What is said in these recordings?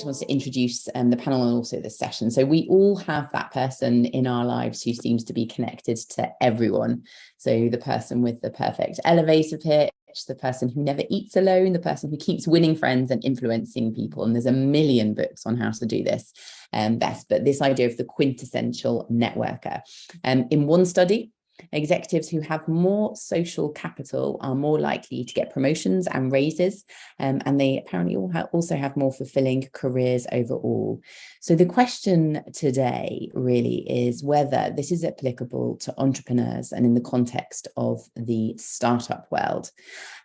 wants to introduce the panel and also this session. So we all have that person in our lives who seems to be connected to everyone. So the person with the perfect elevator pitch, the person who never eats alone, the person who keeps winning friends and influencing people. And there's a million books on how to do this best. But this idea of the quintessential networker. In one study, executives who have more social capital are more likely to get promotions and raises, and they apparently also have more fulfilling careers overall. So the question today really is whether this is applicable to entrepreneurs and in the context of the startup world.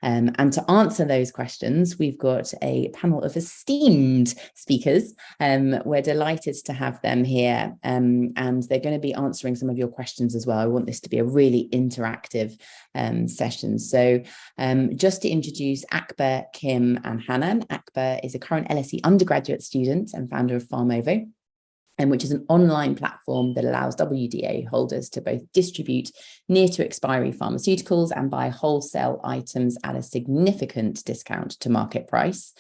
And to answer those questions, we've got a panel of esteemed speakers. We're delighted to have them here, and they're going to be answering some of your questions as well. I want this to be a really interactive session. So just to introduce Akbar, Kim, and Hanan. Akbar is a current LSE undergraduate student and founder of Farmovo, which is an online platform that allows WDA holders to both distribute near to expiry pharmaceuticals and buy wholesale items at a significant discount to market price.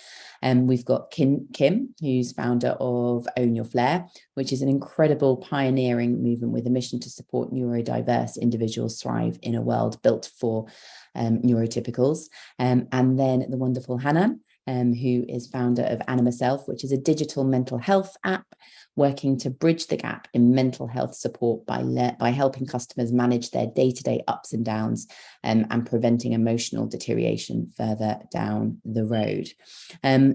And we've got Kim, who's founder of Own Your Flair, which is an incredible pioneering movement with a mission to support neurodiverse individuals thrive in a world built for neurotypicals. And then the wonderful Hanan, who is founder of Anima Self, which is a digital mental health app working to bridge the gap in mental health support by helping customers manage their day-to-day ups and downs, and preventing emotional deterioration further down the road.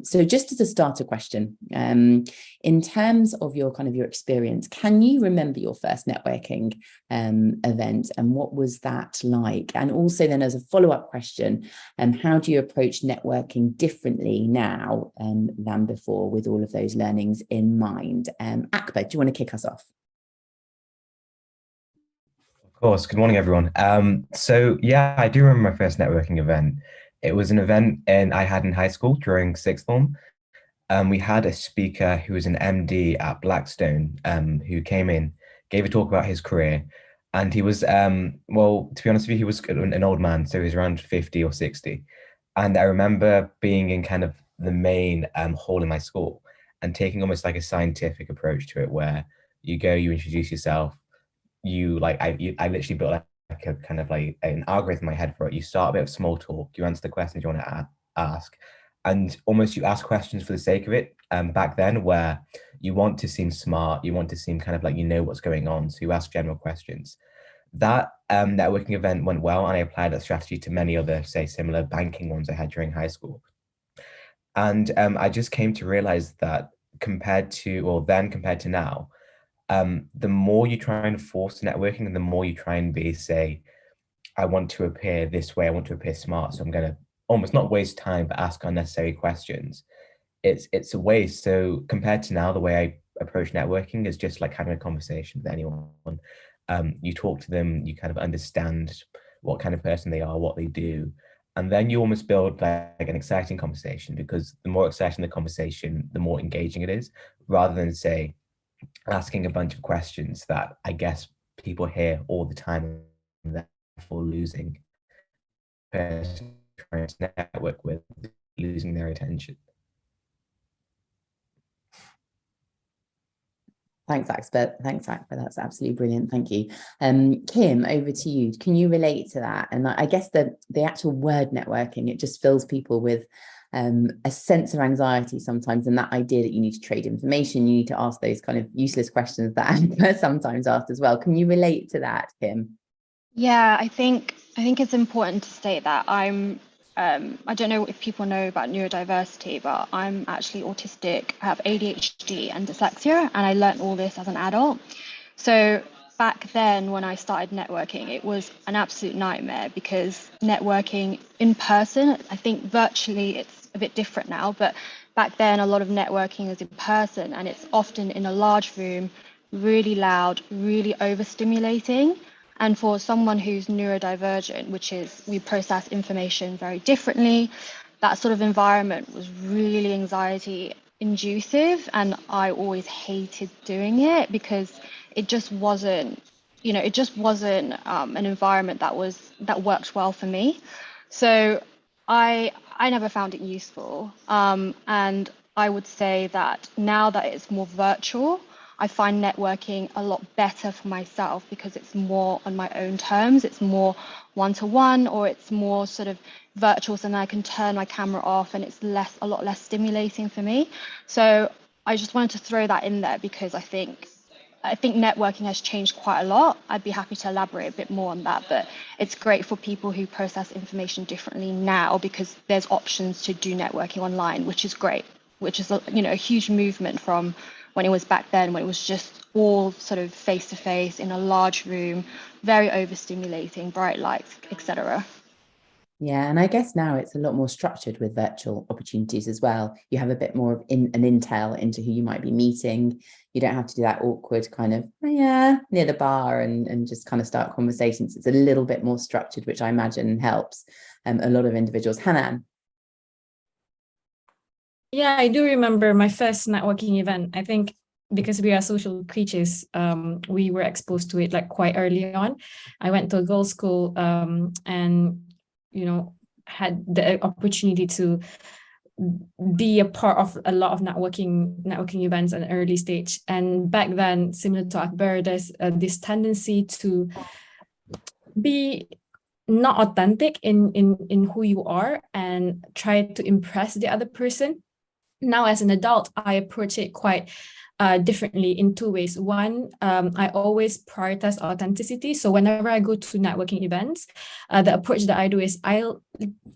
So just as a starter question, in terms of your experience, can you remember your first networking event, and what was that like? And also then as a follow-up question, how do you approach networking differently now than before with all of those learnings in mind? Akbar, do you want to kick us off? Of course. Good morning, everyone. So yeah, I do remember my first networking event. It was an event I had in high school during sixth form. We had a speaker who was an MD at Blackstone, who came in, gave a talk about his career. And he was, well, to be honest with you, he was an old man, so he was around 50 or 60. And I remember being in kind of the main hall in my school and taking almost like a scientific approach to it, where you go, you introduce yourself, I literally built like a kind of like an algorithm in my head for it. You start a bit of small talk, you answer the questions you want to ask, and almost you ask questions for the sake of it. Back then, where you want to seem smart, you want to seem kind of like you know what's going on, so you ask general questions. That networking event went well, and I applied that strategy to many other, say, similar banking ones I had during high school. And I just came to realize that compared to now, the more you try and force networking and the more you try and be, say, I want to appear this way, I want to appear smart, so I'm going to almost not waste time, but ask unnecessary questions. It's a waste. So compared to now, the way I approach networking is just like having a conversation with anyone. You talk to them, you kind of understand what kind of person they are, what they do. And then you almost build like an exciting conversation, because the more exciting the conversation, the more engaging it is, rather than, say, asking a bunch of questions that I guess people hear all the time, and therefore losing person trying to network with, losing their attention. Thanks, Akbar. That's absolutely brilliant. Thank you. Kim, over to you. Can you relate to that? And I guess the actual word networking, it just fills people with a sense of anxiety sometimes, and that idea that you need to trade information, you need to ask those kind of useless questions that Akbar sometimes asked as well. Can you relate to that, Kim? Yeah, I think it's important to state that I don't know if people know about neurodiversity, but I'm actually autistic. I have ADHD and dyslexia, and I learned all this as an adult. So back then, when I started networking, it was an absolute nightmare, because networking in person, I think virtually it's a bit different now, but back then a lot of networking is in person, and it's often in a large room, really loud, really overstimulating. And for someone who's neurodivergent, which is we process information very differently, that sort of environment was really anxiety inducive. And I always hated doing it, because it just wasn't, an environment that worked well for me. So I never found it useful. And I would say that now that it's more virtual, I find networking a lot better for myself because it's more on my own terms. It's more one-to-one, or it's more sort of virtual, so then I can turn my camera off and it's a lot less stimulating for me. So I just wanted to throw that in there because I think networking has changed quite a lot. I'd be happy to elaborate a bit more on that, but it's great for people who process information differently now because there's options to do networking online, which is great, which is a huge movement from when it was back then, when it was just all sort of face to face in a large room, very overstimulating, bright lights, etc. Yeah, and I guess now it's a lot more structured with virtual opportunities as well. You have a bit more of an intel into who you might be meeting. You don't have to do that awkward kind of, "Oh, yeah," near the bar and just kind of start conversations. It's a little bit more structured, which I imagine helps a lot of individuals. Hanan. Yeah, I do remember my first networking event. I think because we are social creatures, we were exposed to it like quite early on. I went to a girls' school and had the opportunity to be a part of a lot of networking events at an early stage. And back then, similar to Akbar, there's this tendency to be not authentic in who you are and try to impress the other person. Now, as an adult, I approach it quite differently in two ways. One, I always prioritize authenticity. So whenever I go to networking events, the approach that I do is I'll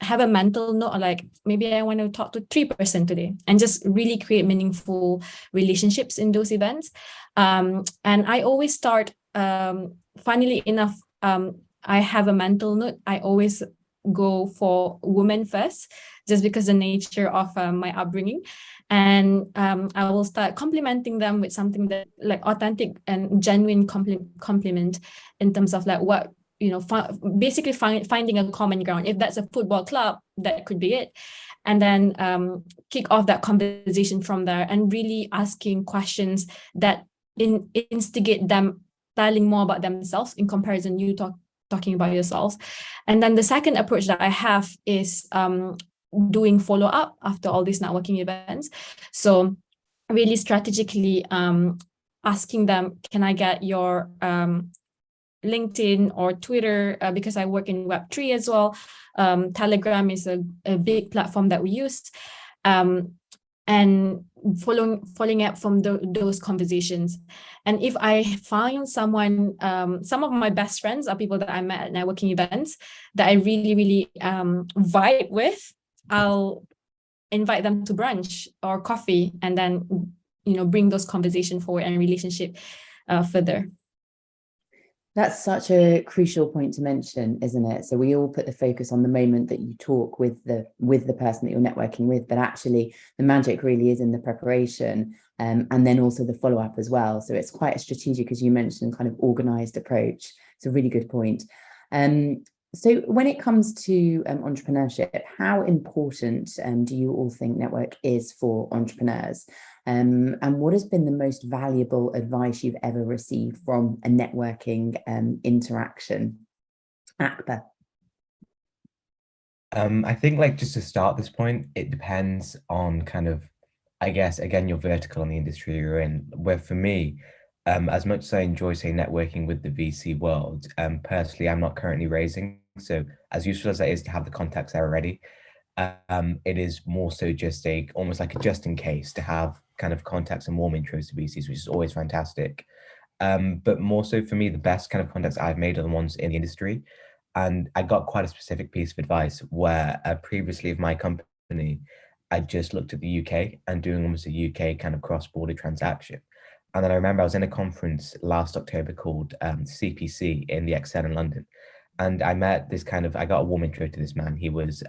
have a mental note, like maybe I want to talk to 3% today and just really create meaningful relationships in those events. And I always start, funnily enough, I have a mental note. I always go for women first, just because the nature of my upbringing. And I will start complimenting them with something that like authentic and genuine compliment in terms of like what, basically finding a common ground. If that's a football club, that could be it. And then kick off that conversation from there and really asking questions that instigate them telling more about themselves in comparison you talking about yourself. And then the second approach that I have is doing follow-up after all these networking events. So really strategically asking them, can I get your LinkedIn or Twitter, because I work in Web3 as well. Telegram is a big platform that we use. And following up from those conversations. And if I find someone, some of my best friends are people that I met at networking events that I really, really vibe with, I'll invite them to brunch or coffee and then, bring those conversations forward and relationship further. That's such a crucial point to mention, isn't it? So we all put the focus on the moment that you talk with the person that you're networking with, but actually the magic really is in the preparation and then also the follow-up as well. So it's quite a strategic, as you mentioned, kind of organized approach. It's a really good point. So when it comes to entrepreneurship, how important do you all think network is for entrepreneurs? And what has been the most valuable advice you've ever received from a networking interaction? Akbar. I think just to start this point, it depends on kind of, I guess, again, your vertical in the industry you're in. Where for me, as much as I enjoy, say, networking with the VC world, personally, I'm not currently raising. So as useful as that is to have the contacts there already, it is more so just almost like a just in case to have kind of contacts and warm intros to VCs, which is always fantastic. But more so for me, the best kind of contacts I've made are the ones in the industry. And I got quite a specific piece of advice where previously of my company, I just looked at the UK and doing almost a UK kind of cross-border transaction. And then I remember I was in a conference last October called CPC in the XN in London. And I met I got a warm intro to this man. He was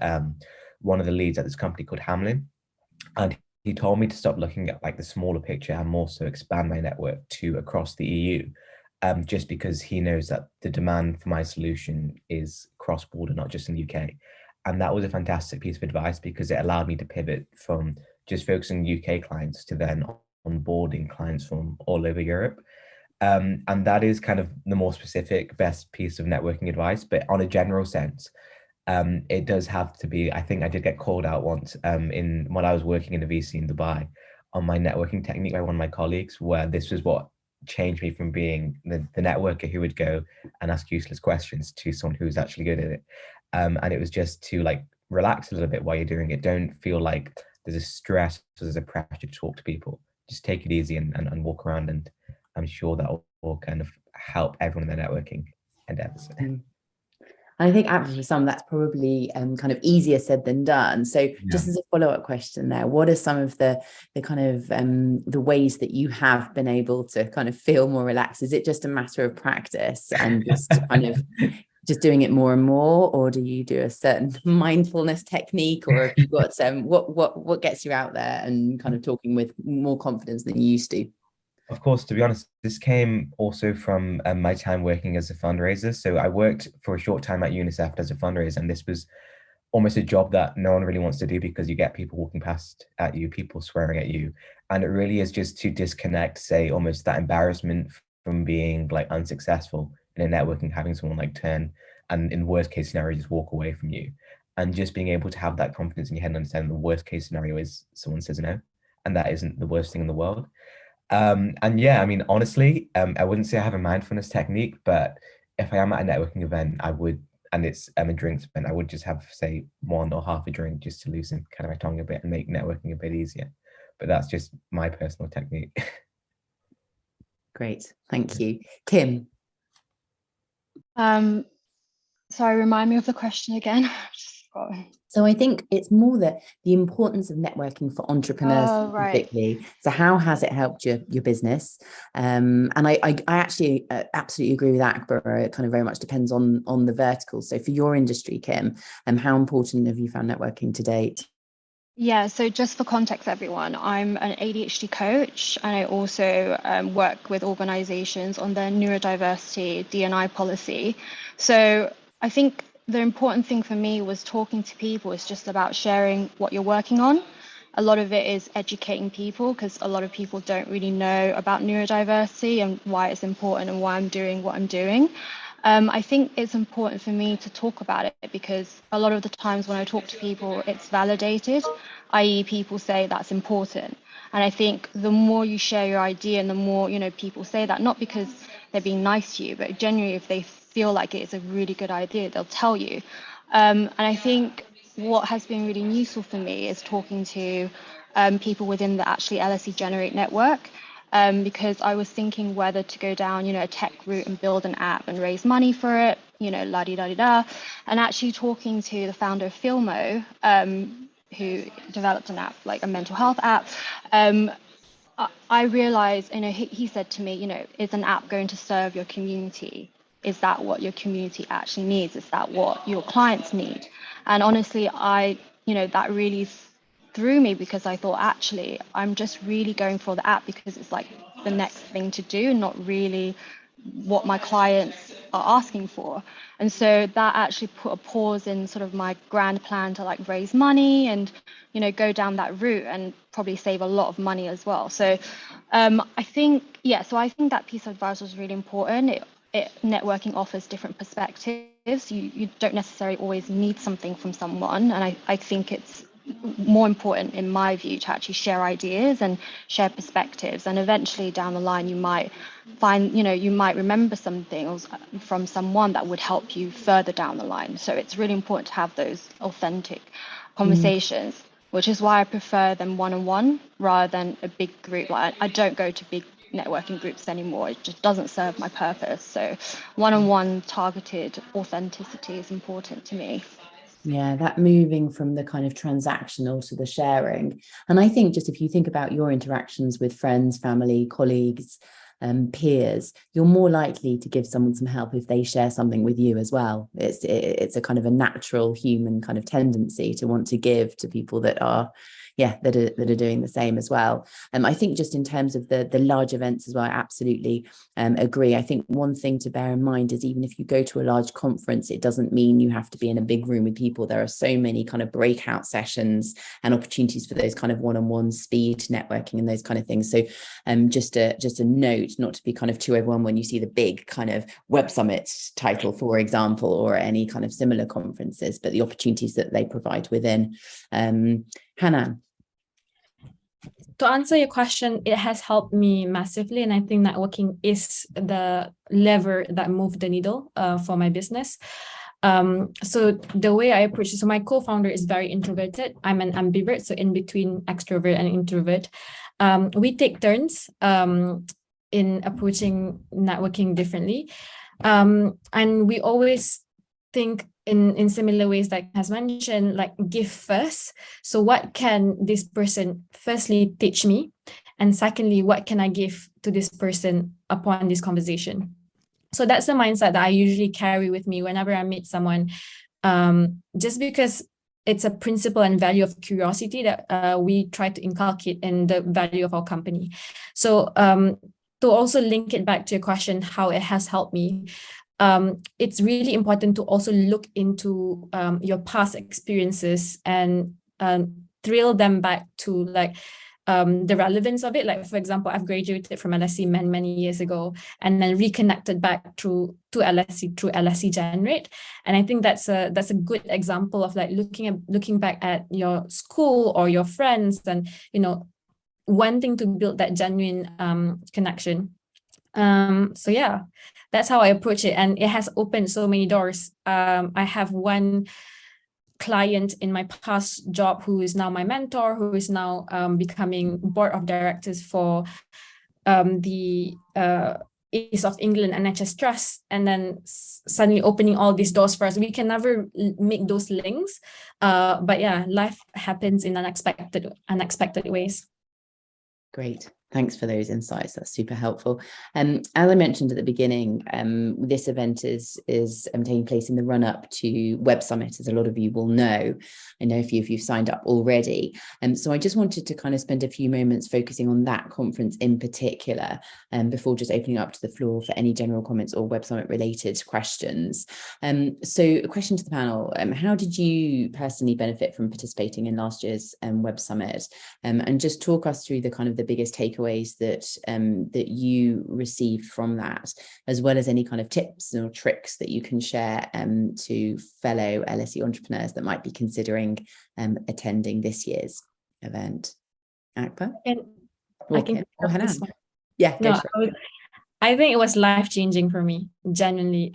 one of the leads at this company called Hamlin. And he told me to stop looking at the smaller picture and more so expand my network to across the EU, just because he knows that the demand for my solution is cross-border, not just in the UK. And that was a fantastic piece of advice because it allowed me to pivot from just focusing on UK clients to then onboarding clients from all over Europe. And that is kind of the more specific, best piece of networking advice. But on a general sense, it does have to be, I think I did get called out once in when I was working in a VC in Dubai on my networking technique by one of my colleagues, where this was what changed me from being the networker who would go and ask useless questions to someone who was actually good at it. And it was just to like relax a little bit while you're doing it. Don't feel like there's a stress, there's a pressure to talk to people. Just take it easy and walk around, and I'm sure that will kind of help everyone in their networking endeavors. I think actually for some that's probably kind of easier said than done. So just as a follow-up question there, what are some of the kind of the ways that you have been able to kind of feel more relaxed? Is it just a matter of practice and just kind of just doing it more and more, or do you do a certain mindfulness technique, or have you got some what gets you out there and kind of talking with more confidence than you used to? Of course, to be honest, this came also from my time working as a fundraiser. So I worked for a short time at UNICEF as a fundraiser, and this was almost a job that no one really wants to do because you get people walking past at you, people swearing at you. And it really is just to disconnect, say, almost that embarrassment from being like unsuccessful in a networking, having someone like turn and in worst case scenario, just walk away from you. And just being able to have that confidence in your head and understand the worst case scenario is someone says no. And that isn't the worst thing in the world. And yeah, I mean, honestly, I wouldn't say I have a mindfulness technique, but if I am at a networking event, I would, and it's a drinks event, I would just have, say, one or half a drink just to loosen kind of my tongue a bit and make networking a bit easier. But that's just my personal technique. Great, thank you. Kim? Sorry, remind me of the question again. So I think it's more the importance of networking for entrepreneurs specifically. Right. So how has it helped your business? And I actually absolutely agree with Akbar. It kind of very much depends on the vertical. So for your industry, Kim, how important have you found networking to date? Yeah, so just for context, everyone, I'm an ADHD coach, and I also work with organizations on their neurodiversity D&I policy. So I think the important thing for me was talking to people is just about sharing what you're working on. A lot of it is educating people because a lot of people don't really know about neurodiversity and why it's important and why I'm doing what I'm doing. I think it's important for me to talk about it because a lot of the times when I talk to people, it's validated, i.e. people say that's important. And I think the more you share your idea and the more, people say that, not because they're being nice to you, but genuinely if they feel like it's a really good idea, they'll tell you. And I think what has been really useful for me is talking to people within the actually LSE Generate network. Because I was thinking whether to go down, a tech route and build an app and raise money for it, la-di-da-di-da. And actually talking to the founder of Filmo, who developed an app, like a mental health app, I realized, he said to me, is an app going to serve your community? Is that what your community actually needs? Is that what your clients need? And honestly, that really threw me because I thought, actually, I'm just really going for the app because it's like the next thing to do, not really what my clients are asking for. And so that actually put a pause in sort of my grand plan to like raise money and, go down that route and probably save a lot of money as well. So I think that piece of advice was really important. Networking offers different perspectives. You don't necessarily always need something from someone. And I think it's more important in my view to actually share ideas and share perspectives, and eventually down the line you might find, you might remember something from someone that would help you further down the line. So it's really important to have those authentic conversations, which is why I prefer them one-on-one rather than a big group. Like I don't go to big networking groups anymore. It just doesn't serve my purpose. So one-on-one targeted authenticity is important to me. Yeah, that moving from the kind of transactional to the sharing. And I think just if you think about your interactions with friends, family, colleagues, peers, you're more likely to give someone some help if they share something with you as well. It's a kind of a natural human kind of tendency to want to give to people that are, that are doing the same as well. I think just in terms of the large events as well, I absolutely agree. I think one thing to bear in mind is even if you go to a large conference, it doesn't mean you have to be in a big room with people. There are so many kind of breakout sessions and opportunities for those kind of one-on-one speed networking and those kind of things. So just a note not to be kind of too overwhelmed when you see the big kind of Web Summit title, for example, or any kind of similar conferences, but the opportunities that they provide within. Hannah. To answer your question, it has helped me massively. And I think networking is the lever that moved the needle for my business. So the way I approach it, so my co-founder is very introverted. I'm an ambivert, so in between extrovert and introvert. We take turns in approaching networking differently. And we always think in similar ways, like has mentioned, like give first. So what can this person firstly teach me? And secondly, what can I give to this person upon this conversation? So that's the mindset that I usually carry with me whenever I meet someone, just because it's a principle and value of curiosity that we try to inculcate in the value of our company. So to also link it back to your question, how it has helped me, it's really important to also look into your past experiences and thrill them back to like the relevance of it. Like, for example, I've graduated from LSE many years ago and then reconnected back to LSE through LSE Generate. And I think that's a good example of like looking back at your school or your friends and, you know, wanting to build that genuine connection. So yeah, that's how I approach it. And it has opened so many doors. I have one client in my past job who is now my mentor, who is now becoming board of directors for the East of England NHS Trust, and then suddenly opening all these doors for us. We can never make those links, but yeah, life happens in unexpected ways. Great. Thanks for those insights. That's super helpful. As I mentioned at the beginning, this event is taking place in the run-up to Web Summit, as a lot of you will know. I know a few of you've signed up already. So I just wanted to kind of spend a few moments focusing on that conference in particular, before just opening up to the floor for any general comments or Web Summit related questions. So a question to the panel, how did you personally benefit from participating in last year's Web Summit? And just talk us through the kind of the biggest takeaways that you received from that, as well as any kind of tips or tricks that you can share to fellow LSE entrepreneurs that might be considering attending this year's event. Akbar? I can Hanan. Yeah, go for it. I think it was life-changing for me, genuinely.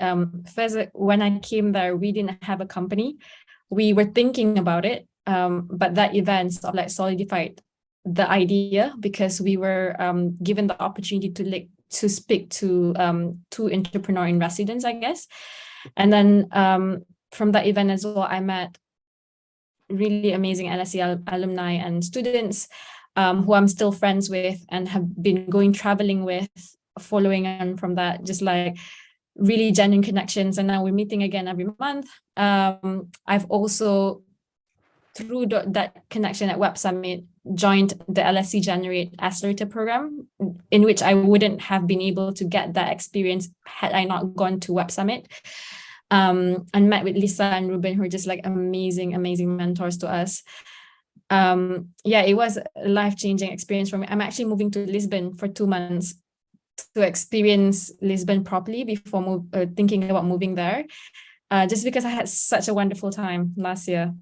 First, when I came there, we didn't have a company. We were thinking about it, but that event sort of like solidified the idea, because we were given the opportunity to speak to two entrepreneur in residence, I guess. And then from that event as well, I met really amazing LSE alumni and students who I'm still friends with and have been traveling with, following on from that, just like really genuine connections. And now we're meeting again every month. I've also, through that connection at Web Summit, joined the LSE Generate Accelerator program, in which I wouldn't have been able to get that experience had I not gone to Web Summit. And met with Lisa and Ruben, who are just like amazing mentors to us. Yeah, it was a life-changing experience for me. I'm actually moving to Lisbon for 2 months to experience Lisbon properly before thinking about moving there, just because I had such a wonderful time last year.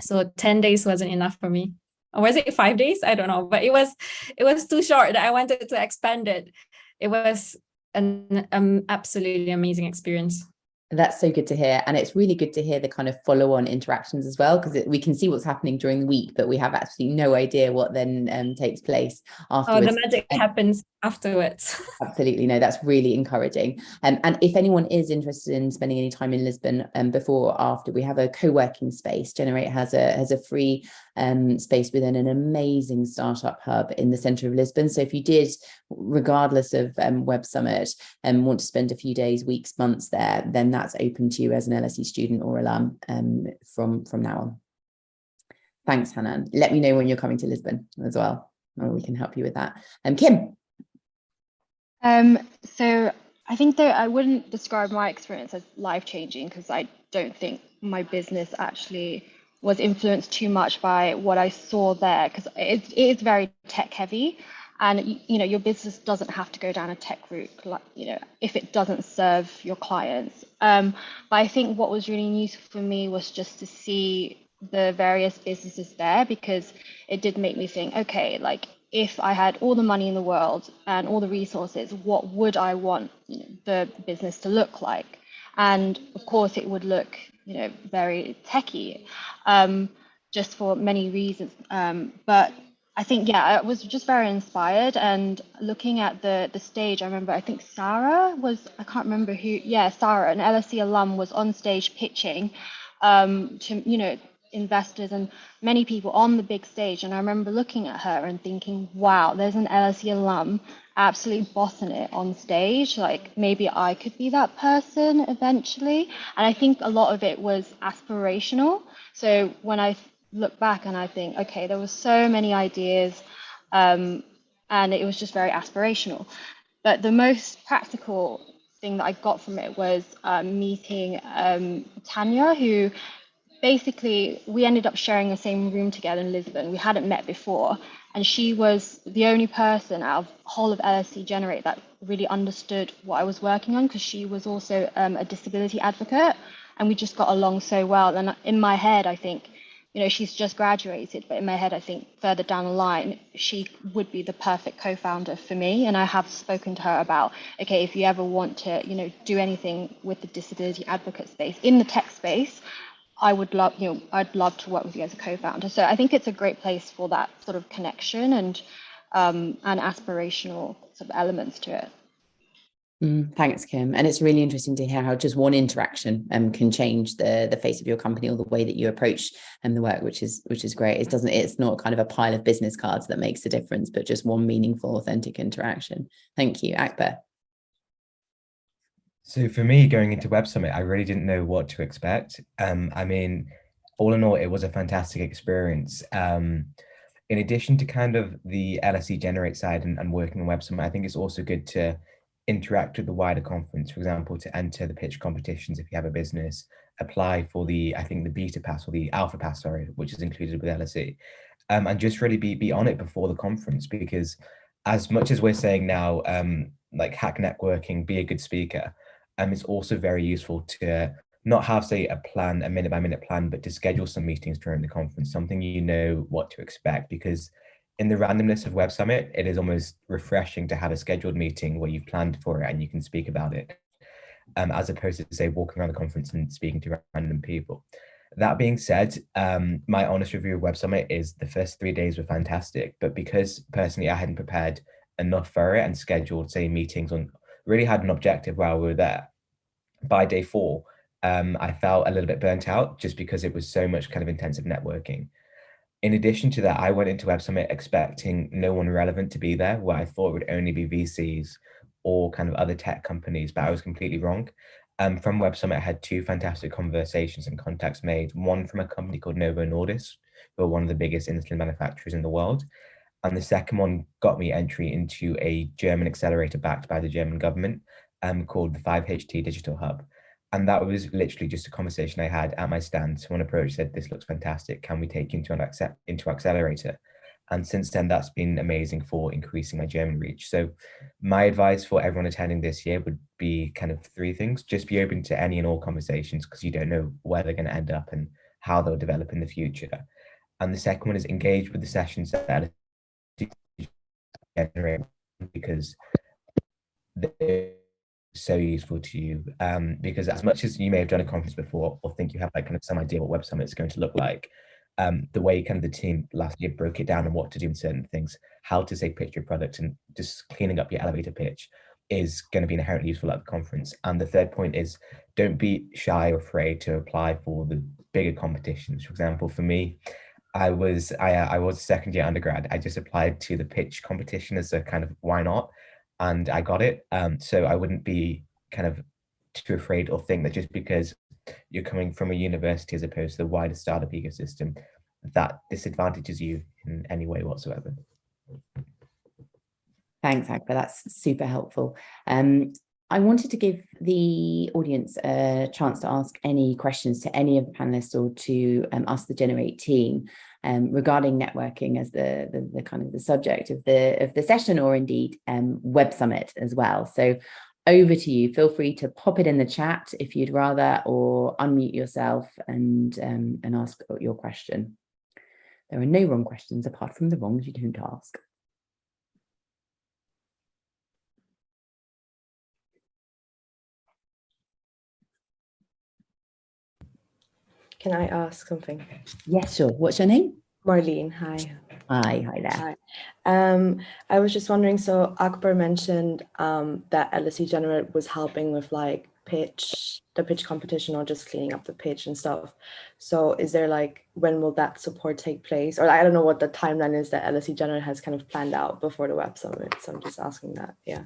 So 10 days wasn't enough for me. Or was it 5 days? I don't know, but it was too short that I wanted to expand it. It was an absolutely amazing experience. That's so good to hear. And it's really good to hear the kind of follow-on interactions as well, because we can see what's happening during the week, but we have absolutely no idea what then takes place afterwards. Oh, the magic happens afterwards. Absolutely. No, that's really encouraging. And if anyone is interested in spending any time in Lisbon before or after, we have a co-working space. Generate has a free space within an amazing startup hub in the centre of Lisbon. So if you did, regardless of Web Summit, want to spend a few days, weeks, months there, then that's open to you as an LSE student or alum from now on. Thanks, Hannah. Let me know when you're coming to Lisbon as well, and we can help you with that. Kim. So I think that I wouldn't describe my experience as life-changing, because I don't think my business actually was influenced too much by what I saw there, because it is very tech heavy, and your business doesn't have to go down a tech route, like, if it doesn't serve your clients. But I think what was really useful for me was just to see the various businesses there, because it did make me think, okay, like, if I had all the money in the world and all the resources, what would I want the business to look like? And of course, it would look, very techy, just for many reasons. But I think, yeah, I was just very inspired. And looking at the stage, I remember, I think Sarah was, I can't remember who, yeah, Sarah, an LSE alum, was on stage pitching to, investors and many people on the big stage. And I remember looking at her and thinking, wow, there's an LSE alum absolutely bossing it on stage. Like, maybe I could be that person eventually. And I think a lot of it was aspirational. So when I look back and I think, okay, there were so many ideas, and it was just very aspirational. But the most practical thing that I got from it was meeting Tanya, who basically, we ended up sharing the same room together in Lisbon. We hadn't met before, and she was the only person out of the whole of LSE Generate that really understood what I was working on, because she was also a disability advocate, and we just got along so well. And in my head, I think, she's just graduated, but in my head, I think further down the line, she would be the perfect co-founder for me. And I have spoken to her about, okay, if you ever want to, do anything with the disability advocate space, in the tech space, I would love, I'd love to work with you as a co-founder. So I think it's a great place for that sort of connection and aspirational sort of elements to it. Thanks, Kim. And it's really interesting to hear how just one interaction can change the face of your company, or the way that you approach the work, which is great. It's not kind of a pile of business cards that makes a difference, but just one meaningful, authentic interaction. Thank you, Akbar. So for me, going into Web Summit, I really didn't know what to expect. I mean, all in all, it was a fantastic experience. In addition to kind of the LSE Generate side and working on Web Summit, I think it's also good to interact with the wider conference. For example, to enter the pitch competitions if you have a business, apply for I think the beta pass, or the alpha pass, sorry, which is included with LSE, and just really be on it before the conference, because as much as we're saying now, like, hack networking, be a good speaker, it's also very useful to not have, say, a minute by minute plan, but to schedule some meetings during the conference, something you know what to expect, because in the randomness of Web Summit, it is almost refreshing to have a scheduled meeting where you've planned for it and you can speak about it, as opposed to, say, walking around the conference and speaking to random people. That being said, my honest review of Web Summit is the first 3 days were fantastic, but because personally I hadn't prepared enough for it and scheduled, say, meetings on, really had an objective while we were there, by day 4, I felt a little bit burnt out, just because it was so much kind of intensive networking. In addition to that, I went into Web Summit expecting no one relevant to be there, where I thought it would only be VCs or kind of other tech companies, but I was completely wrong. From Web Summit, I had 2 fantastic conversations and contacts made, one from a company called Novo Nordisk, who are one of the biggest insulin manufacturers in the world. And the second one got me entry into a German accelerator backed by the German government, called the 5HT Digital Hub. And that was literally just a conversation I had at my stand. Someone approached, said, "This looks fantastic. Can we take you into accelerator?" And since then, that's been amazing for increasing my German reach. So my advice for everyone attending this year would be kind of 3 things. Just be open to any and all conversations, because you don't know where they're going to end up and how they'll develop in the future. And the second one is engage with the sessions that generate, because they're so useful to you, because as much as you may have done a conference before or think you have like kind of some idea what Web Summit is going to look like, the way kind of the team last year broke it down and what to do in certain things, how to, say, pitch your product, and just cleaning up your elevator pitch is going to be inherently useful at the conference. And the third point is, don't be shy or afraid to apply for the bigger competitions. For example, for me, I was a second year undergrad. I just applied to the pitch competition as a kind of why not, and I got it. So I wouldn't be kind of too afraid or think that just because you're coming from a university as opposed to the wider startup ecosystem, that disadvantages you in any way whatsoever. Thanks, Akbar. That's super helpful. I wanted to give the audience a chance to ask any questions to any of the panelists or to us, the Generate team, regarding networking as the kind of the subject of the session, or indeed Web Summit as well. So over to you. Feel free to pop it in the chat if you'd rather, or unmute yourself and ask your question. There are no wrong questions apart from the wrongs you don't ask. Can I ask something? Yes, sure. What's your name? Marlene, hi. Hi there. Hi. I was just wondering, so Akbar mentioned that LSE Generate was helping with like the pitch competition, or just cleaning up the pitch and stuff. So is there like, when will that support take place? Or I don't know what the timeline is that LSE Generate has kind of planned out before the Web Summit. So I'm just asking that, yeah.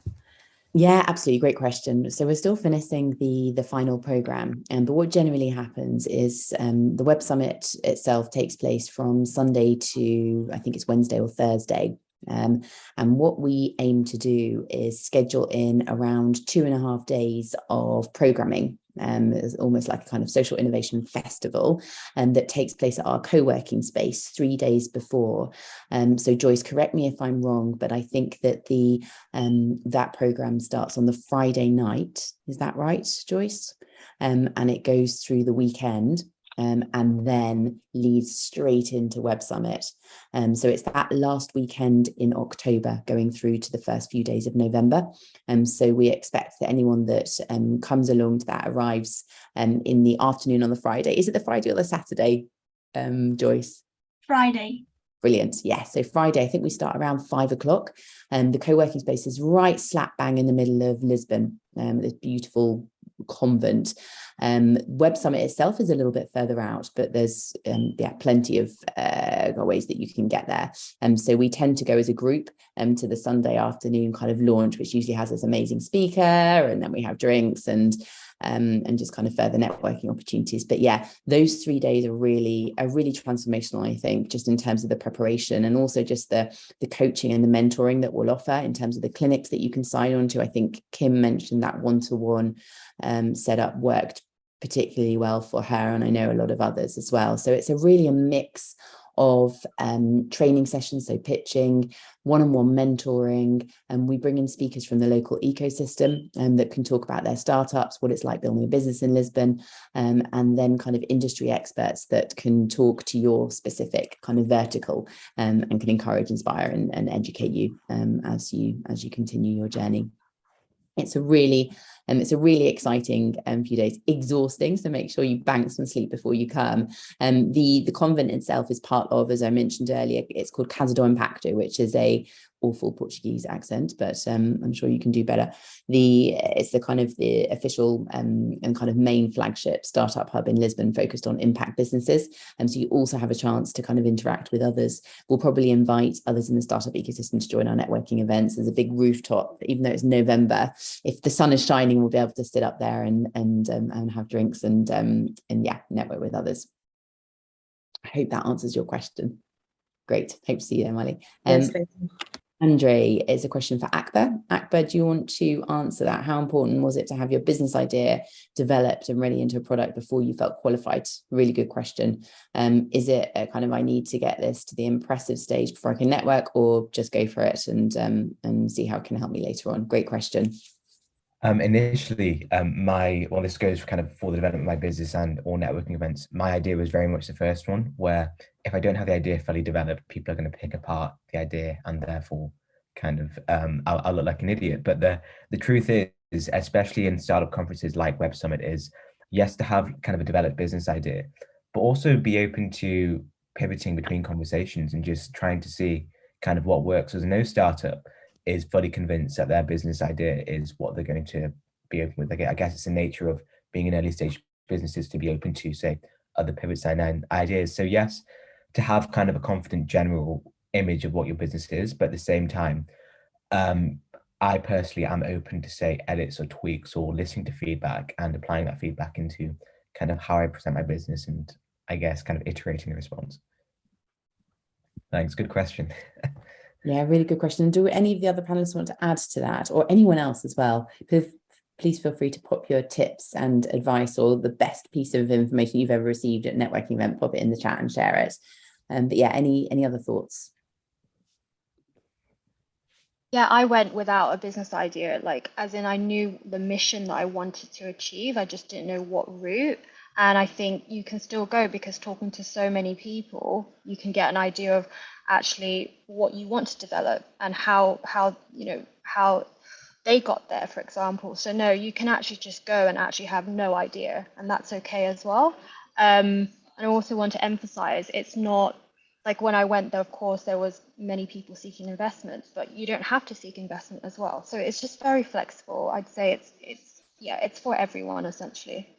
Yeah, absolutely. Great question. So we're still finishing the final program, but what generally happens is the Web Summit itself takes place from Sunday to, I think it's Wednesday or Thursday. And what we aim to do is schedule in around 2.5 days of programming. It's almost like a kind of social innovation festival that takes place at our co-working space 3 days before. So Joyce, correct me if I'm wrong, but I think that that program starts on the Friday night. Is that right, Joyce? And it goes through the weekend. And then leads straight into Web Summit. So it's that last weekend in October going through to the first few days of November. So we expect that anyone that comes along to that arrives in the afternoon on the Friday. Is it the Friday or the Saturday, Joyce? Friday. Brilliant. Yeah. So Friday, I think we start around 5 o'clock. The co-working space is right slap bang in the middle of Lisbon, this beautiful convent. Web Summit itself is a little bit further out, but there's plenty of ways that you can get there. So we tend to go as a group to the Sunday afternoon kind of launch, which usually has this amazing speaker, and then we have drinks and just kind of further networking opportunities. But yeah, those 3 days are really transformational, I think, just in terms of the preparation, and also just the coaching and the mentoring that we'll offer in terms of the clinics that you can sign on to. I think Kim mentioned that one-to-one setup worked particularly well for her, and I know a lot of others as well. So it's a mix of training sessions, so pitching, one-on-one mentoring, and we bring in speakers from the local ecosystem that can talk about their startups, what it's like building a business in Lisbon, and then kind of industry experts that can talk to your specific kind of vertical and can encourage, inspire, and educate you as you continue your journey. It's a really exciting few days, exhausting, so make sure you bank some sleep before you come. The convent itself is part of, as I mentioned earlier, it's called Casa do Impacto, which is a awful Portuguese accent, but I'm sure you can do better. It's the kind of the official and kind of main flagship startup hub in Lisbon, focused on impact businesses. And so you also have a chance to kind of interact with others. We'll probably invite others in the startup ecosystem to join our networking events. There's a big rooftop, even though it's November. If the sun is shining, we'll be able to sit up there and have drinks and yeah, network with others. I hope that answers your question. Great. Hope to see you there, Molly. Yes, thank you. Andre, is a question for Akbar. Akbar, do you want to answer that? How important was it to have your business idea developed and ready into a product before you felt qualified? Really good question. Is it a kind of, I need to get this to the impressive stage before I can network, or just go for it and see how it can help me later on? Great question. Initially, this goes for kind of for the development of my business and all networking events. My idea was very much the first one, where if I don't have the idea fully developed, people are going to pick apart the idea, and therefore kind of I'll look like an idiot. But the truth is, especially in startup conferences like Web Summit, is yes, to have kind of a developed business idea, but also be open to pivoting between conversations and just trying to see kind of what works. There's no startup is fully convinced that their business idea is what they're going to be open with. I guess it's the nature of being in early stage businesses to be open to, say, other pivots and ideas. So yes, to have kind of a confident general image of what your business is, but at the same time, I personally am open to, say, edits or tweaks or listening to feedback and applying that feedback into kind of how I present my business, and I guess kind of iterating the response. Thanks. Good question. Yeah, really good question. Do any of the other panelists want to add to that, or anyone else as well? Please feel free to pop your tips and advice or the best piece of information you've ever received at a networking event, pop it in the chat and share it. But yeah, any other thoughts? Yeah, I went without a business idea, like as in I knew the mission that I wanted to achieve. I just didn't know what route. And I think you can still go because talking to so many people, you can get an idea of actually what you want to develop and how how they got there, for example. So no, you can actually just go and actually have no idea, and that's okay as well. And I also want to emphasize it's not like when I went there, of course, there was many people seeking investments, but you don't have to seek investment as well. So it's just very flexible. I'd say it's for everyone essentially.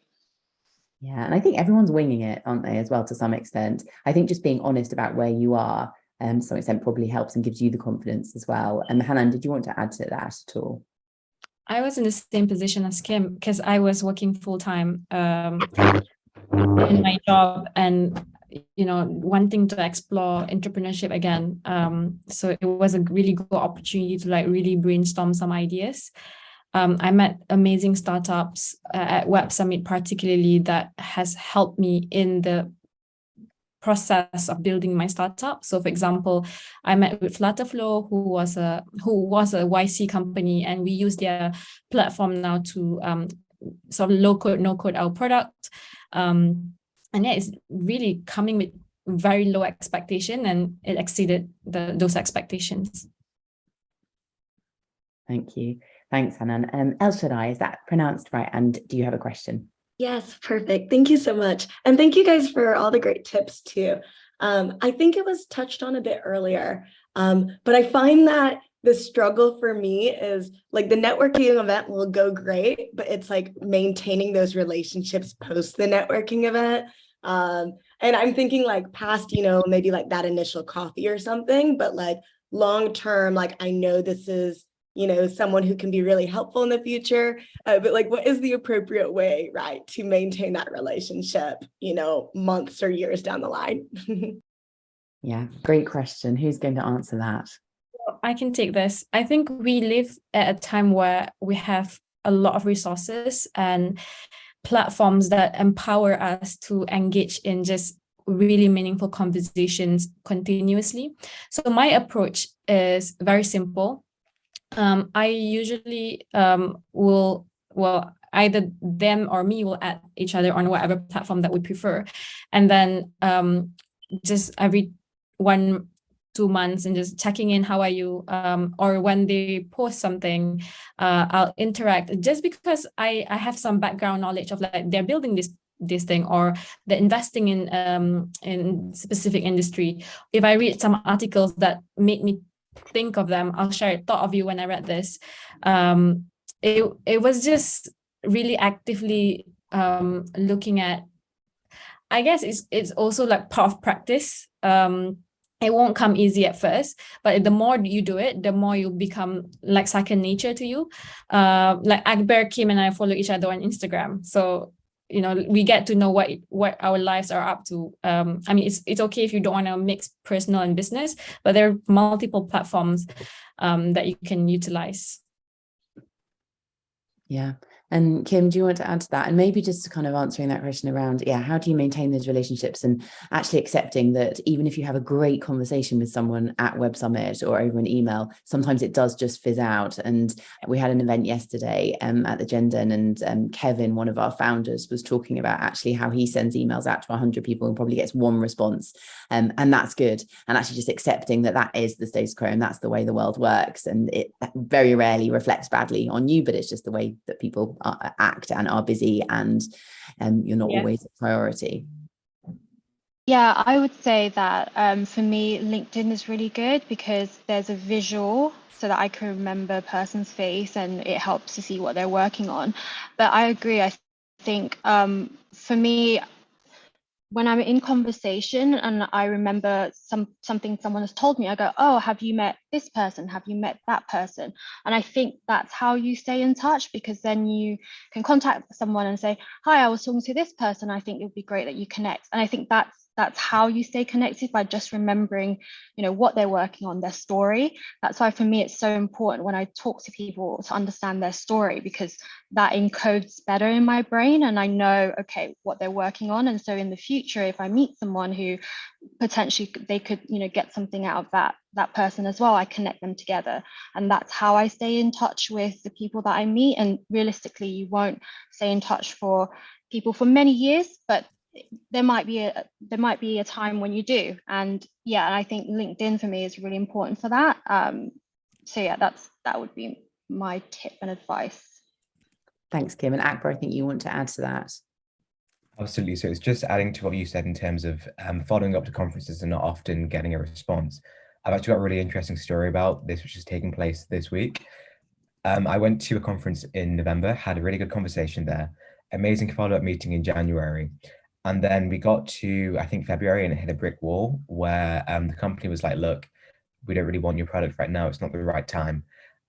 Yeah, and I think everyone's winging it, aren't they, as well, to some extent. I think just being honest about where you are, to some extent, probably helps and gives you the confidence as well. And Hanan, did you want to add to that at all? I was in the same position as Kim because I was working full time in my job and wanting to explore entrepreneurship again. So it was a really good opportunity to like really brainstorm some ideas. I met amazing startups at Web Summit, particularly that has helped me in the process of building my startup. So for example, I met with Flutterflow, who was a YC company, and we use their platform now to sort of low code, no code our product. And yeah, it's really coming with very low expectation, and it exceeded those expectations. Thank you. Thanks, Hanan. El Shaddai, is that pronounced right? And do you have a question? Yes, perfect. Thank you so much. And thank you guys for all the great tips too. I think it was touched on a bit earlier, but I find that the struggle for me is like the networking event will go great, but it's like maintaining those relationships post the networking event. And I'm thinking like past, maybe like that initial coffee or something, but like long term, like I know this is someone who can be really helpful in the future, but like, what is the appropriate way, right, to maintain that relationship, months or years down the line? Yeah, great question. Who's going to answer that? I can take this. I think we live at a time where we have a lot of resources and platforms that empower us to engage in just really meaningful conversations continuously. So my approach is very simple. I usually will either them or me will add each other on whatever platform that we prefer, and then just every 1-2 months and just checking in, how are you, or when they post something, I'll interact, just because I have some background knowledge of like they're building this thing or they're investing in specific industry. If I read some articles that make me think of them, I'll share it. Thought of you when I read this. It was just really actively looking at, I guess it's also like part of practice. It won't come easy at first, but the more you do it, the more you become like second nature to you. Like Akbar, Kim, and I follow each other on Instagram, so we get to know what our lives are up to. I mean, it's okay if you don't want to mix personal and business, but there are multiple platforms that you can utilize. Yeah. And Kim, do you want to add to that? And maybe just kind of answering that question around, how do you maintain those relationships and actually accepting that even if you have a great conversation with someone at Web Summit or over an email, sometimes it does just fizz out. And we had an event yesterday at the Gendon, and Kevin, one of our founders, was talking about actually how he sends emails out to 100 people and probably gets one response. And that's good. And actually just accepting that is the status quo and that's the way the world works. And it very rarely reflects badly on you, but it's just the way that people act and are busy, and you're not always a priority. Yeah, I would say that for me, LinkedIn is really good because there's a visual so that I can remember a person's face and it helps to see what they're working on. But I agree. I think for me, when I'm in conversation and I remember something someone has told me, I go, oh, have you met this person? Have you met that person? And I think that's how you stay in touch, because then you can contact someone and say, hi, I was talking to this person. I think it would be great that you connect. And I think that's that's how you stay connected, by just remembering, what they're working on, their story. That's why for me it's so important when I talk to people to understand their story, because that encodes better in my brain and I know, okay, what they're working on. And so in the future, if I meet someone who potentially they could, get something out of that person as well, I connect them together. And that's how I stay in touch with the people that I meet. And realistically, you won't stay in touch for people for many years, but there might be a time when you do. And I think LinkedIn for me is really important for that. So that would be my tip and advice. Thanks, Kim. And Akbar, I think you want to add to that. Absolutely. So it's just adding to what you said in terms of following up to conferences and not often getting a response. I've actually got a really interesting story about this, which is taking place this week. I went to a conference in November, had a really good conversation there, amazing follow-up meeting in January. And then we got to, I think, February, and it hit a brick wall where the company was like, look, we don't really want your product right now. It's not the right time.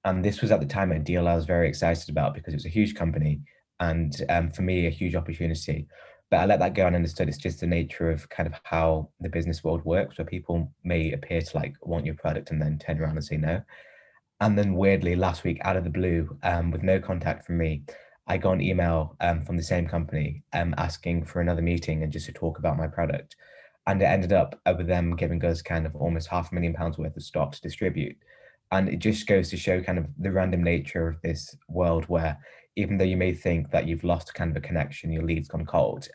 And this was at the time a deal I was very excited about because it was a huge company and for me, a huge opportunity. But I let that go and understood it's just the nature of kind of how the business world works, where people may appear to like want your product and then turn around and say no. And then weirdly, last week, out of the blue, with no contact from me, I got an email from the same company asking for another meeting and just to talk about my product. And it ended up with them giving us kind of almost £500,000 worth of stock to distribute. And it just goes to show kind of the random nature of this world where even though you may think that you've lost kind of a connection, your lead's gone cold,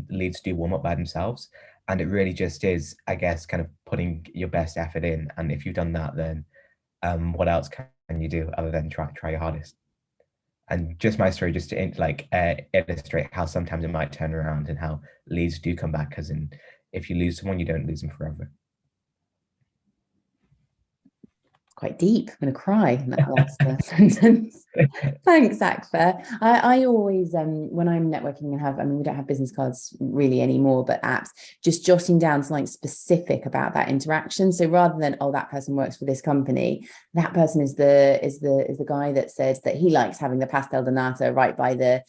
leads do warm up by themselves. And it really just is, I guess, kind of putting your best effort in. And if you've done that, then what else can you do other than try your hardest? And just my story, just to illustrate how sometimes it might turn around and how leads do come back. Because if you lose someone, you don't lose them forever. Quite deep. I'm going to cry in that last sentence. Thanks, Akbar. I always, when I'm networking and we don't have business cards really anymore, but apps, just jotting down something specific about that interaction. So rather than, oh, that person works for this company, that person is the guy that says that he likes having the pastel de nata right by the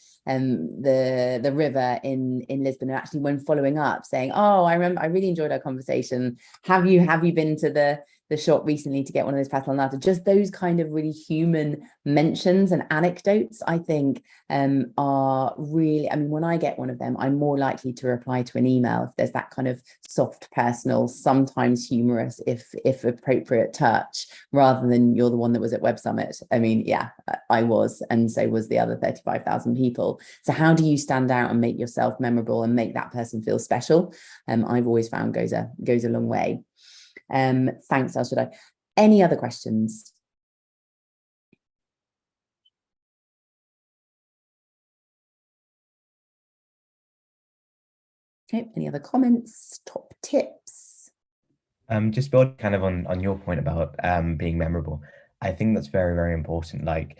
river in Lisbon. And actually, when following up, saying, oh, I remember, I really enjoyed our conversation. Have you been to the shop recently to get one of those pastel nata? Just those kind of really human mentions and anecdotes, I think, are really, when I get one of them, I'm more likely to reply to an email if there's that kind of soft, personal, sometimes humorous, if appropriate touch, rather than you're the one that was at Web Summit. I was, and so was the other 35,000 people. So how do you stand out and make yourself memorable and make that person feel special? I've always found goes a long way. Thanks, Elshadai. Any other questions? Okay, any other comments, top tips? Just build kind of on your point about being memorable. I think that's very, very important. Like,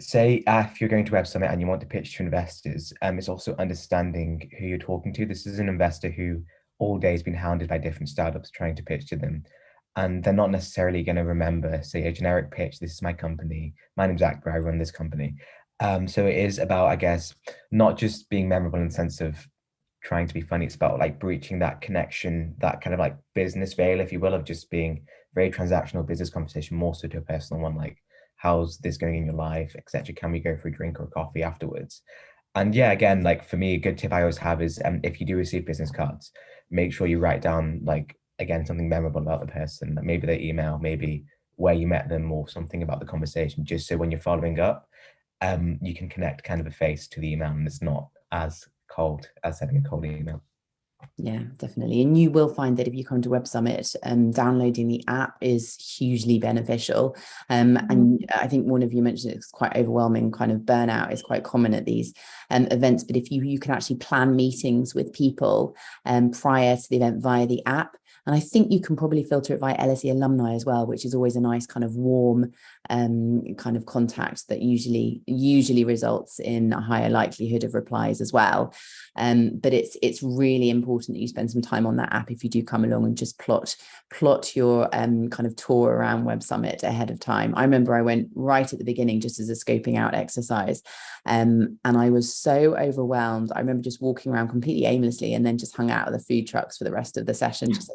say if you're going to Web Summit and you want to pitch to investors, it's also understanding who you're talking to. This is an investor who all day has been hounded by different startups trying to pitch to them. And they're not necessarily going to remember, say, a generic pitch. This is my company. My name's Akbar. I run this company. So it is about, I guess, not just being memorable in the sense of trying to be funny. It's about like breaching that connection, that kind of like business veil, if you will, of just being very transactional business conversation, more so to a personal one, like how's this going in your life, etc. Can we go for a drink or a coffee afterwards? And yeah, again, like for me, a good tip I always have is if you do receive business cards, make sure you write down, like, again, something memorable about the person, maybe their email, maybe where you met them or something about the conversation, just so when you're following up, you can connect kind of a face to the email and it's not as cold as sending a cold email. Yeah, definitely. And you will find that if you come to Web Summit, downloading the app is hugely beneficial. And I think one of you mentioned it's quite overwhelming, kind of burnout is quite common at these events. But if you can actually plan meetings with people prior to the event via the app, and I think you can probably filter it via LSE alumni as well, which is always a nice kind of warm kind of contact that usually results in a higher likelihood of replies as well. But it's really important that you spend some time on that app if you do come along, and just plot your kind of tour around Web Summit ahead of time. I remember I went right at the beginning just as a scoping out exercise, and I was so overwhelmed. I remember just walking around completely aimlessly, and then just hung out at the food trucks for the rest of the session. Just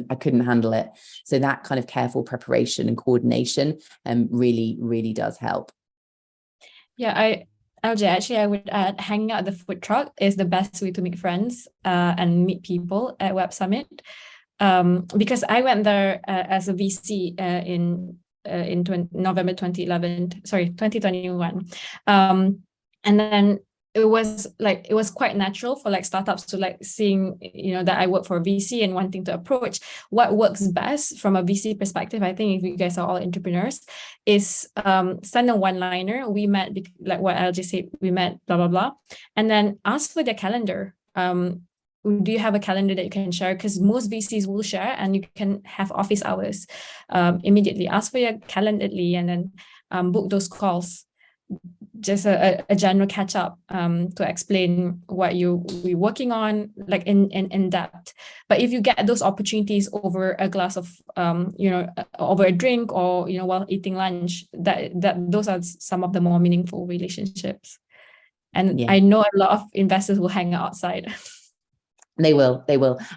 I couldn't handle it. So that kind of careful preparation and coordination really does help. Yeah, LJ, actually, I would add hanging out at the food truck is the best way to make friends and meet people at Web Summit. Because I went there as a VC in November 2021. And then it was quite natural for like startups to like seeing, that I work for a VC and wanting to approach what works best from a VC perspective. I think if you guys are all entrepreneurs, is send a one-liner. We met, like what LJ said, we met, blah, blah, blah. And then ask for their calendar. Do you have a calendar that you can share? Because most VCs will share, and you can have office hours immediately. Ask for your Calendly, and then book those calls. Just a general catch up to explain what you're working on, like in depth. But if you get those opportunities over a glass of over a drink, or while eating lunch, that those are some of the more meaningful relationships. And I know a lot of investors will hang out outside. They will.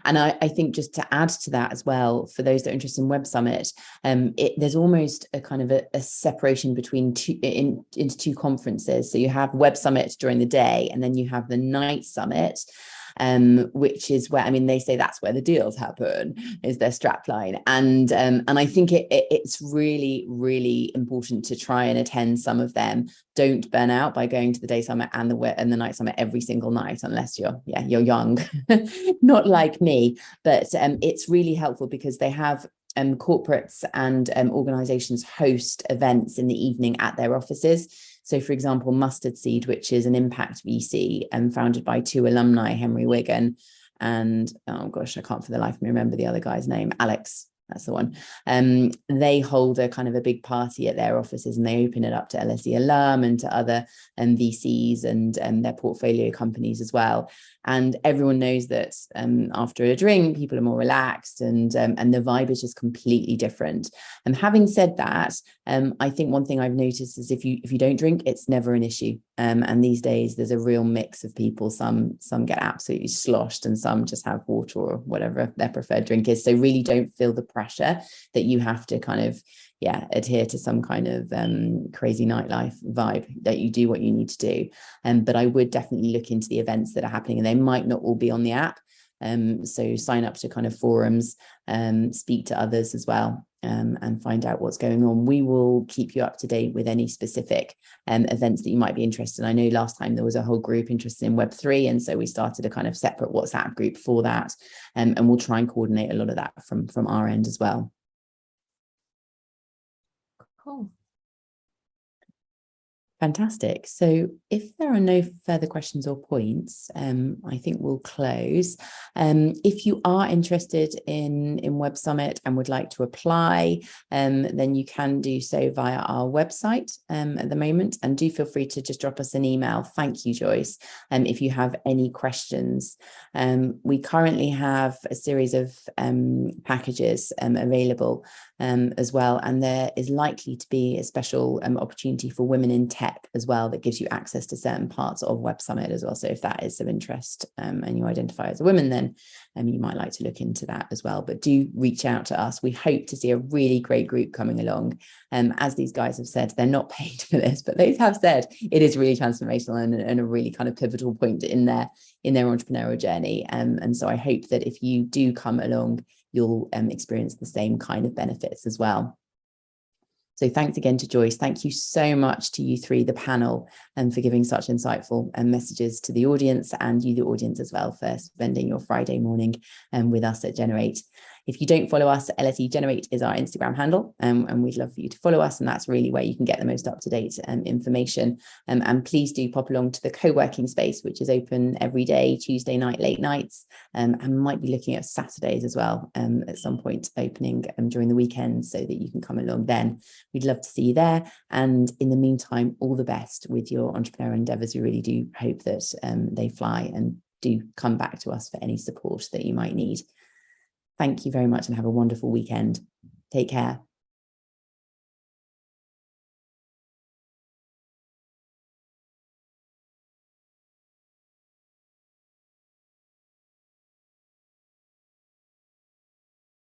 And I think just to add to that as well, for those that are interested in Web Summit, there's almost a kind of a separation between into two conferences. So you have Web Summit during the day, and then you have the night summit, which is where, they say that's where the deals happen, is their strapline. And I think it's really, really important to try and attend some of them. Don't burn out by going to the day summit and the night summit every single night, unless you're young, not like me. But it's really helpful because they have corporates and organizations host events in the evening at their offices. So, for example, Mustard Seed, which is an impact VC founded by two alumni, Henry Wigan and, oh gosh, I can't for the life of me remember the other guy's name, Alex. That's the one. They hold a kind of a big party at their offices, and they open it up to LSE alum and to other VCs and their portfolio companies as well. And everyone knows that after a drink, people are more relaxed, and the vibe is just completely different. And having said that, I think one thing I've noticed is if you don't drink, it's never an issue. And these days there's a real mix of people. Some get absolutely sloshed, and some just have water or whatever their preferred drink is. So really don't feel the pressure that you have to kind of adhere to some kind of crazy nightlife vibe, that you do what you need to do. But I would definitely look into the events that are happening, and they might not all be on the app. So sign up to kind of forums, speak to others as well, and find out what's going on. We will keep you up to date with any specific events that you might be interested in. I know last time there was a whole group interested in Web3, and so we started a kind of separate WhatsApp group for that, and we'll try and coordinate a lot of that from our end as well. Cool. Fantastic. So if there are no further questions or points, I think we'll close. If you are interested in Web Summit and would like to apply, then you can do so via our website at the moment. And do feel free to just drop us an email. Thank you, Joyce. If you have any questions. We currently have a series of packages available as well. And there is likely to be a special opportunity for women in tech as well, that gives you access to certain parts of Web Summit as well. So if that is of interest and you identify as a woman, then you might like to look into that as well. But do reach out to us. We hope to see a really great group coming along. As these guys have said, they're not paid for this, but they have said it is really transformational and a really kind of pivotal point in their entrepreneurial journey. And so I hope that if you do come along, you'll experience the same kind of benefits as well. So thanks again to Joyce. Thank you so much to you three, the panel, and for giving such insightful messages to the audience, and you, the audience, as well, for spending your Friday morning with us at Generate. If you don't follow us, LSE Generate is our Instagram handle, and we'd love for you to follow us, and that's really where you can get the most up-to-date information. And please do pop along to the co-working space, which is open every day, Tuesday night, late nights, and might be looking at Saturdays as well, at some point opening during the weekend, so that you can come along then. We'd love to see you there. And in the meantime, all the best with your entrepreneurial endeavours. We really do hope that they fly, and do come back to us for any support that you might need. Thank you very much and have a wonderful weekend. Take care.